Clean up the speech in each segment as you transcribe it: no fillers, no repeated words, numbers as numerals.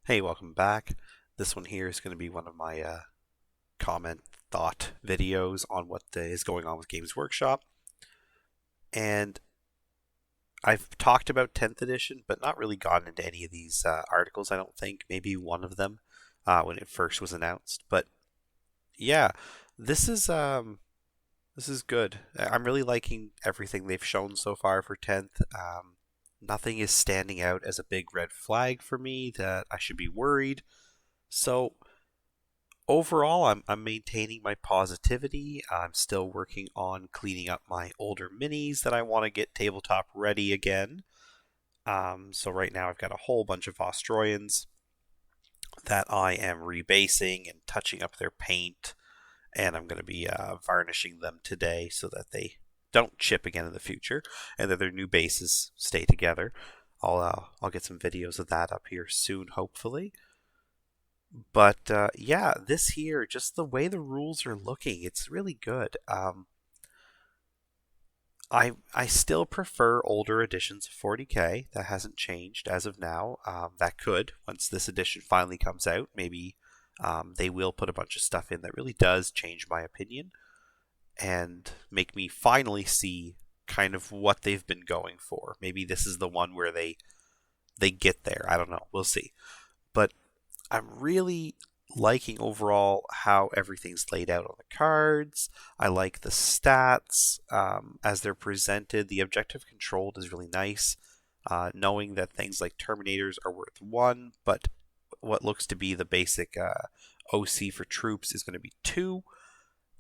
Hey, welcome back. This one here is going to be one of my comment thought videos on what is going on with Games Workshop. And I've talked about 10th edition, but not really gotten into any of these articles, I don't think. Maybe one of them when it first was announced. But yeah, this is um, this is good. I'm really liking everything they've shown so far for 10th. Nothing is standing out as a big red flag for me that I should be worried. So overall, I'm maintaining my positivity. I'm still working on cleaning up my older minis that I want to get tabletop ready again. So right now I've got a whole bunch of Australians that I am rebasing and touching up their paint, and I'm going to be varnishing them today so that they don't chip again in the future, and that their new bases stay together. I'll get some videos of that up here soon, hopefully. But yeah, this here, just the way the rules are looking, it's really good. I still prefer older editions of 40K. That hasn't changed as of now. That could, once this edition finally comes out, maybe they will put a bunch of stuff in that really does change my opinion and make me finally see kind of what they've been going for. Maybe this is the one where they get there. I don't know. We'll see. But I'm really liking overall how everything's laid out on the cards. I like the stats as they're presented. The objective controlled is really nice, knowing that things like Terminators are worth 1, but what looks to be the basic OC for troops is going to be 2.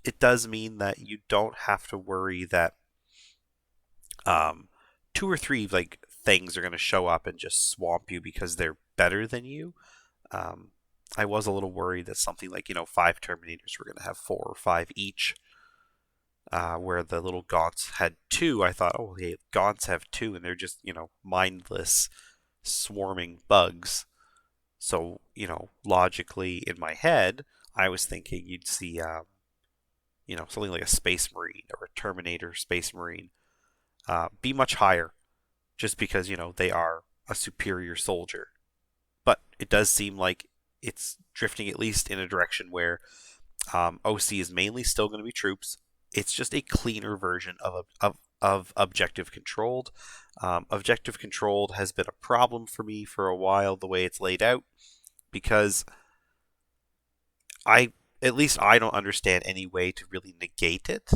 It does mean that you don't have to worry that um, 2 or 3 like things are going to show up and just swamp you because they're better than you. Um, I was a little worried that something like, 5 Terminators were going to have 4 or 5 each, where the little Gaunts had 2. I thought, oh, hey, Gaunts have 2, and they're just, mindless, swarming bugs. So, logically in my head, I was thinking you'd see, something like a Space Marine or a Terminator Space Marine be much higher, just because, they are a superior soldier. But it does seem like it's drifting at least in a direction where OC is mainly still going to be troops. It's just a cleaner version of objective controlled. Objective controlled has been a problem for me for a while, the way it's laid out, because I at least I don't understand any way to really negate it.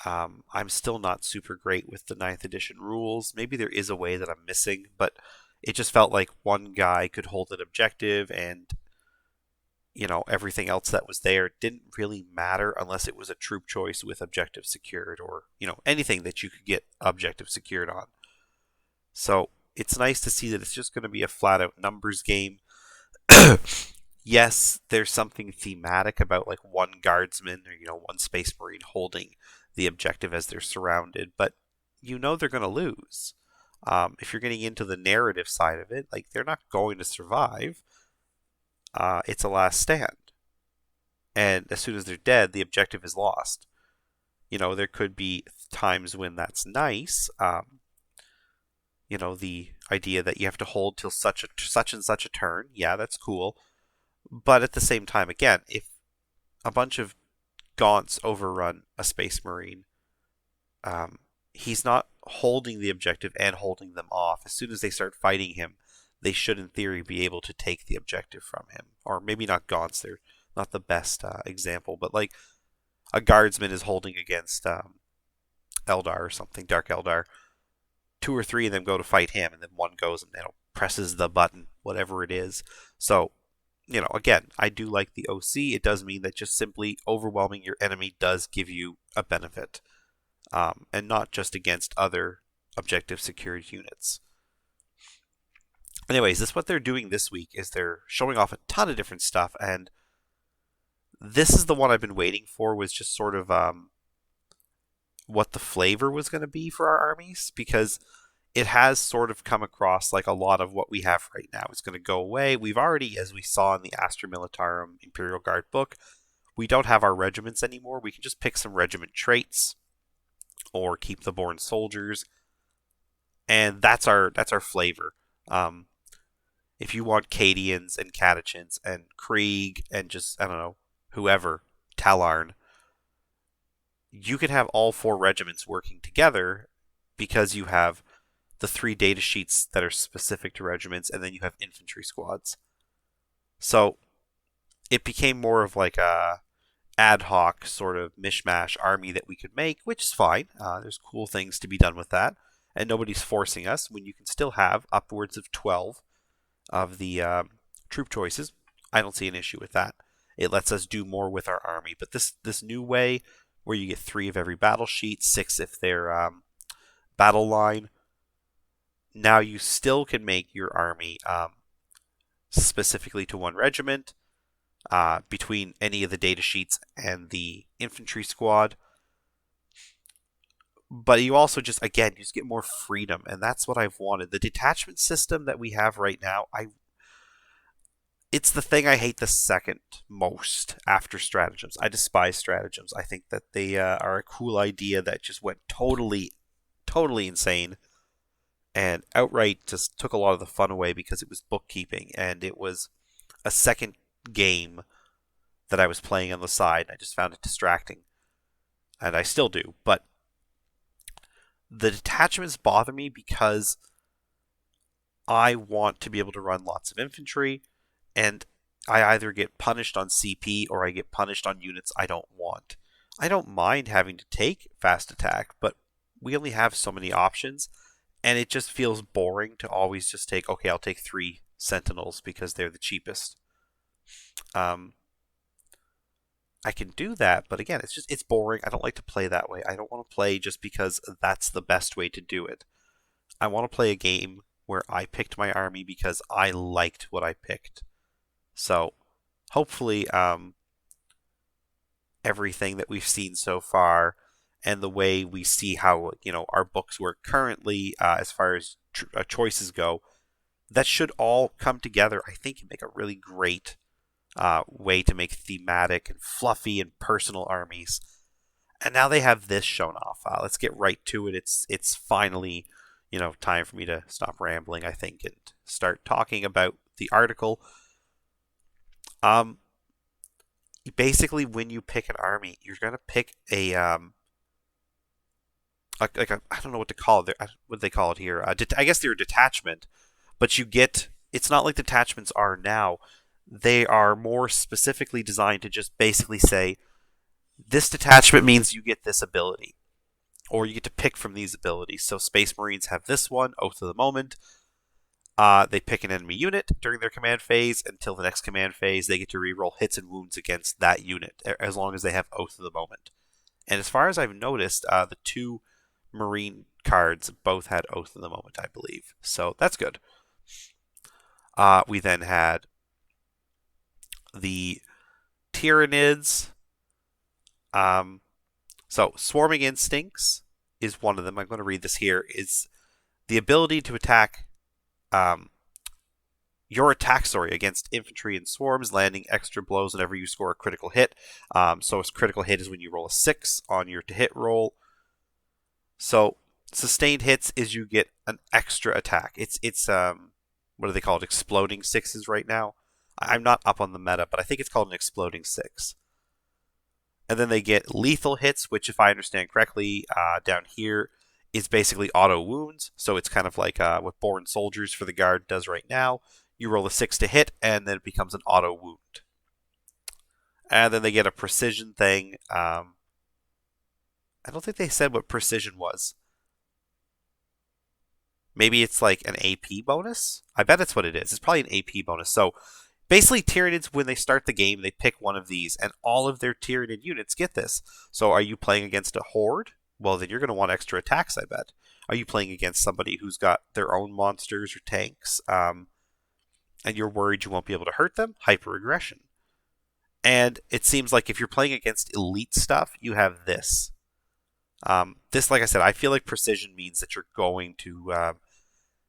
I'm still not super great with the ninth edition rules. Maybe there is a way that I'm missing, but it just felt like one guy could hold an objective and everything else that was there didn't really matter unless it was a troop choice with objective secured, or anything that you could get objective secured on. So it's nice to see that it's just going to be a flat out numbers game. Yes, there's something thematic about like one guardsman or one space marine holding the objective as they're surrounded, but they're going to lose. If you're getting into the narrative side of it, like they're not going to survive. It's a last stand, and as soon as they're dead, the objective is lost. There could be times when that's nice. The idea that you have to hold till such and such a turn. Yeah, that's cool. But at the same time, again, if a bunch of Gaunts overrun a Space Marine, he's not holding the objective and holding them off. As soon as they start fighting him, they should, in theory, be able to take the objective from him. Or maybe not Gaunts, they're not the best example, but like a guardsman is holding against Eldar or something, Dark Eldar. 2 or 3 of them go to fight him, and then one goes and presses the button, whatever it is. So, again, I do like the OC. It does mean that just simply overwhelming your enemy does give you a benefit, and not just against other objective secured units. Anyways, what they're doing this week is they're showing off a ton of different stuff, and this is the one I've been waiting for, was just sort of what the flavor was going to be for our armies, because it has sort of come across like a lot of what we have right now is going to go away. We've already, as we saw in the Astra Militarum Imperial Guard book, we don't have our regiments anymore. We can just pick some regiment traits or keep the born soldiers, and that's our flavor. If you want Cadians and Catachans and Krieg and just, I don't know, whoever, Talarn, you can have all four regiments working together because you have the three data sheets that are specific to regiments, and then you have infantry squads. So it became more of like a ad hoc sort of mishmash army that we could make, which is fine. There's cool things to be done with that, and nobody's forcing us when you can still have upwards of 12 of the troop choices. I don't see an issue with that. It lets us do more with our army. But this new way, where you get 3 of every battle sheet, 6 if they're battle line. Now you still can make your army specifically to one regiment between any of the data sheets and the infantry squad. But you also just, again, you just get more freedom, and that's what I've wanted. The detachment system that we have right now, it's the thing I hate the second most after stratagems. I despise stratagems. I think that they are a cool idea that just went totally, totally insane and outright just took a lot of the fun away because it was bookkeeping and it was a second game that I was playing on the side. I just found it distracting, and I still do. But the detachments bother me because I want to be able to run lots of infantry, and I either get punished on CP or I get punished on units I don't want. I don't mind having to take fast attack, but we only have so many options, and it just feels boring to always just take, okay, I'll take 3 sentinels because they're the cheapest. I can do that, but again, it's boring. I don't like to play that way. I don't want to play just because that's the best way to do it. I want to play a game where I picked my army because I liked what I picked. So, hopefully, everything that we've seen so far and the way we see how our books work currently, as far as choices go, that should all come together. I think and make a really great way to make thematic and fluffy and personal armies. And now they have this shown off. Let's get right to it. It's finally time for me to stop rambling, I think, and start talking about the article. Basically, when you pick an army, you're gonna pick a like a, I don't know what to call it. What do they call it here? I guess they're a detachment, but you get. It's not like detachments are now. They are more specifically designed to just basically say, this detachment means you get this ability, or you get to pick from these abilities. So Space Marines have this one, Oath of the Moment. They pick an enemy unit during their command phase. Until the next command phase, they get to reroll hits and wounds against that unit, as long as they have Oath of the Moment. And as far as I've noticed, the 2 Marine cards both had Oath of the Moment, I believe. So that's good. We then had the Tyranids. So Swarming Instincts is one of them. I'm going to read this here. Is the ability to attack your attack against infantry and swarms, landing extra blows whenever you score a critical hit. So a critical hit is when you roll a 6 on your to hit roll. So sustained hits is you get an extra attack. It's what do they call it? Exploding 6s right now. I'm not up on the meta, but I think it's called an exploding 6. And then they get lethal hits, which, if I understand correctly, down here is basically auto wounds. So it's kind of like what Born Soldiers for the Guard does right now. You roll a 6 to hit, and then it becomes an auto wound. And then they get a precision thing. I don't think they said what precision was. Maybe it's like an AP bonus? I bet it's what it is. It's probably an AP bonus. So basically, Tyranids, when they start the game, they pick one of these, and all of their Tyranid units get this. So are you playing against a horde? Well, then you're going to want extra attacks, I bet. Are you playing against somebody who's got their own monsters or tanks, and you're worried you won't be able to hurt them? Hyper-aggression. And it seems like if you're playing against elite stuff, you have this. This, like I said, I feel like precision means that you're going to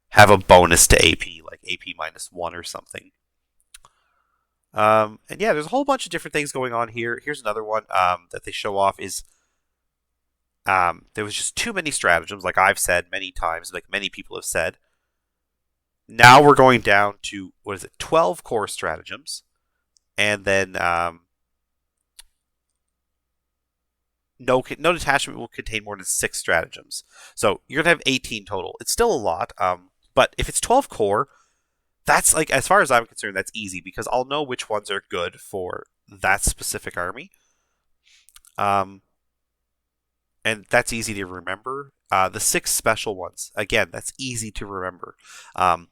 have a bonus to AP, like AP -1 or something. And yeah, there's a whole bunch of different things going on here. Here's another one that they show off is there was just too many stratagems, like I've said many times, like many people have said. Now we're going down to, what is it, 12 core stratagems. And then no detachment will contain more than 6 stratagems. So you're going to have 18 total. It's still a lot. But if it's 12 core, that's like, as far as I'm concerned, that's easy because I'll know which ones are good for that specific army. Um, and that's easy to remember. The 6 special ones, again, that's easy to remember. Um,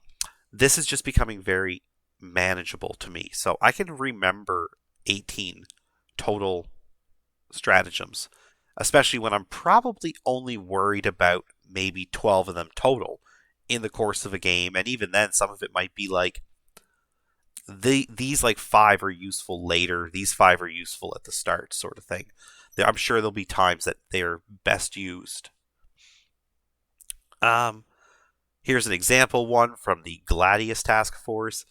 this is just becoming very manageable to me. So I can remember 18 total stratagems, especially when I'm probably only worried about maybe 12 of them total in the course of a game. And even then, some of it might be like, these like 5 are useful later, these 5 are useful at the start, sort of thing. I'm sure there'll be times that they're best used. Um, Here's an example one from the Gladius Task Force.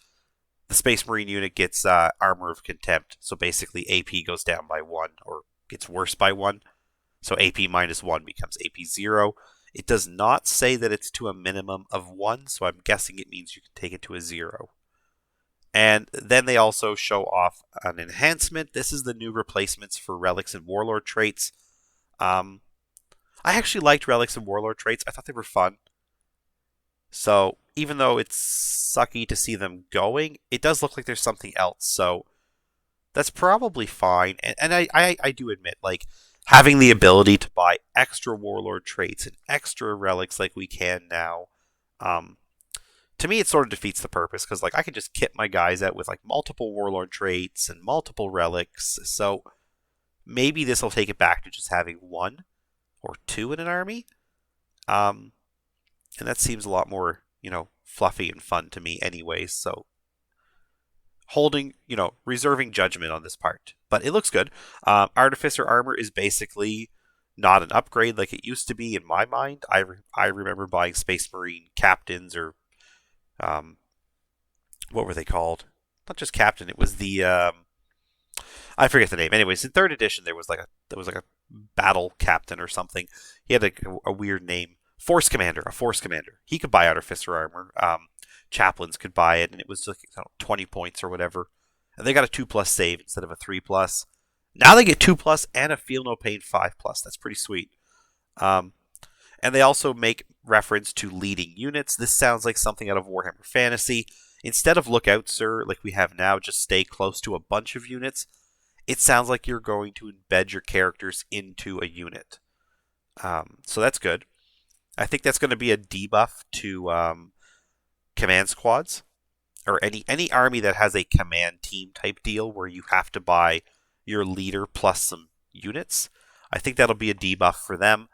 The Space Marine unit gets Armor of Contempt, so basically AP goes down by 1, or gets worse by 1. So AP minus 1 becomes AP 0. It does not say that it's to a minimum of 1, so I'm guessing it means you can take it to a 0. And then they also show off an enhancement. This is the new replacements for Relics and Warlord traits. I actually liked Relics and Warlord traits. I thought they were fun. So even though it's sucky to see them going, it does look like there's something else. So that's probably fine. And I do admit, like, having the ability to buy extra Warlord traits and extra relics like we can now, to me, it sort of defeats the purpose because, like, I can just kit my guys out with like multiple Warlord traits and multiple relics. So maybe this will take it back to just having 1 or 2 in an army. And that seems a lot more, fluffy and fun to me, anyways. So holding, reserving judgment on this part, but it looks good. Artificer armor is basically not an upgrade like it used to be in my mind. I remember buying Space Marine captains, or what were they called? Not just captain. It was the I forget the name. Anyways, in 3rd edition there was like a battle captain or something. He had a weird name. Force commander, a force commander. He could buy Artificer armor. Chaplains could buy it, and it was like 20 points or whatever. And they got a 2+ save instead of a 3+. Now they get 2+ and a feel no pain 5+. That's pretty sweet. And they also make reference to leading units. This sounds like something out of Warhammer Fantasy. Instead of look out, sir, like we have now, just stay close to a bunch of units. It sounds like you're going to embed your characters into a unit. So that's good. I think that's going to be a debuff to command squads, or any army that has a command team type deal where you have to buy your leader plus some units. I think that'll be a debuff for them,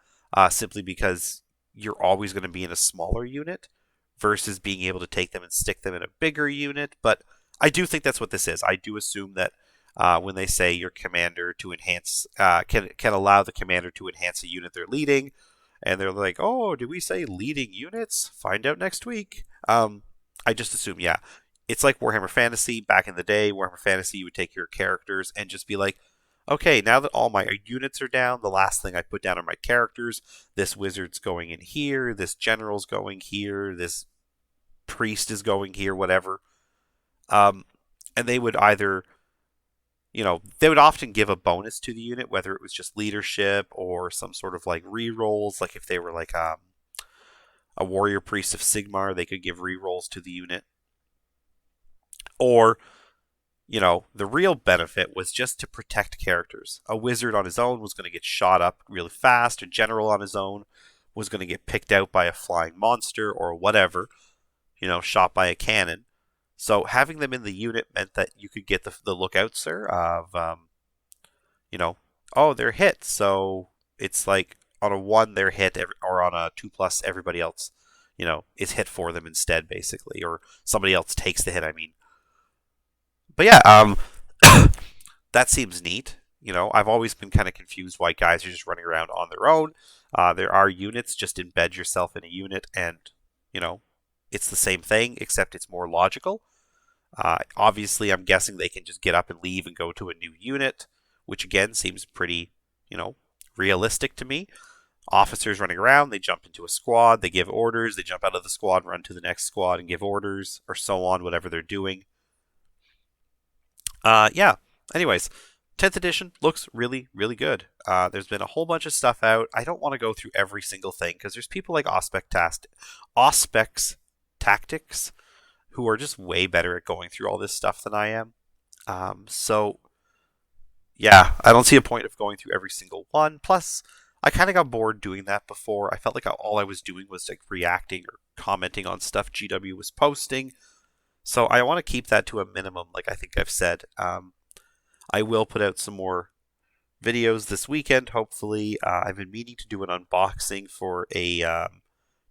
simply because you're always going to be in a smaller unit versus being able to take them and stick them in a bigger unit. But I do think that's what this is. I do assume that when they say your commander to enhance can allow the commander to enhance a unit they're leading, and they're like, oh, did we say leading units? Find out next week. I just assume, yeah. It's like Warhammer Fantasy. Back in the day, Warhammer Fantasy, you would take your characters and just be like, okay, now that all my units are down, the last thing I put down are my characters. This wizard's going in here. This general's going here. This priest is going here, whatever. And they would either, they would often give a bonus to the unit, whether it was just leadership or some sort of like re-rolls. Like if they were like a warrior priest of Sigmar, they could give re-rolls to the unit. Or, the real benefit was just to protect characters. A wizard on his own was going to get shot up really fast. A general on his own was going to get picked out by a flying monster or whatever, shot by a cannon. So having them in the unit meant that you could get the lookout, sir, of, oh, they're hit. So it's like on a 1, they're hit, or on a 2+, everybody else, is hit for them instead, basically. Or somebody else takes the hit, I mean. But yeah, that seems neat. I've always been kind of confused why guys are just running around on their own. There are units, just embed yourself in a unit and, it's the same thing, except it's more logical. Obviously, I'm guessing they can just get up and leave and go to a new unit, which again seems pretty, realistic to me. officers running around. They jump into a squad, they give orders, they jump out of the squad, run to the next squad and give orders, or so on, whatever they're doing. Yeah. Anyways, 10th edition looks really, really good. There's been a whole bunch of stuff out. I don't want to go through every single thing because there's people like Auspex Tactics who are just way better at going through all this stuff than I am. So yeah, I don't see a point of going through every single one. Plus, I kind of got bored doing that before. I felt like all I was doing was like reacting or commenting on stuff GW was posting. So I want to keep that to a minimum, like I think I've said. I will put out some more videos this weekend, hopefully. I've been meaning to do an unboxing for a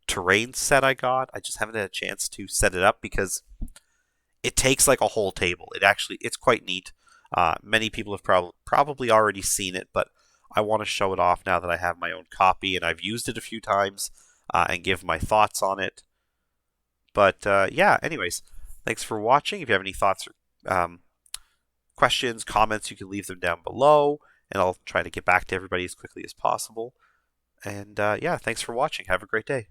terrain set I got. I just haven't had a chance to set it up because it takes like a whole table. It's quite neat. Many people have probably already seen it, but I want to show it off now that I have my own copy and I've used it a few times and give my thoughts on it. But yeah, anyways, thanks for watching. If you have any thoughts or questions, comments, you can leave them down below, and I'll try to get back to everybody as quickly as possible. And yeah, thanks for watching. Have a great day.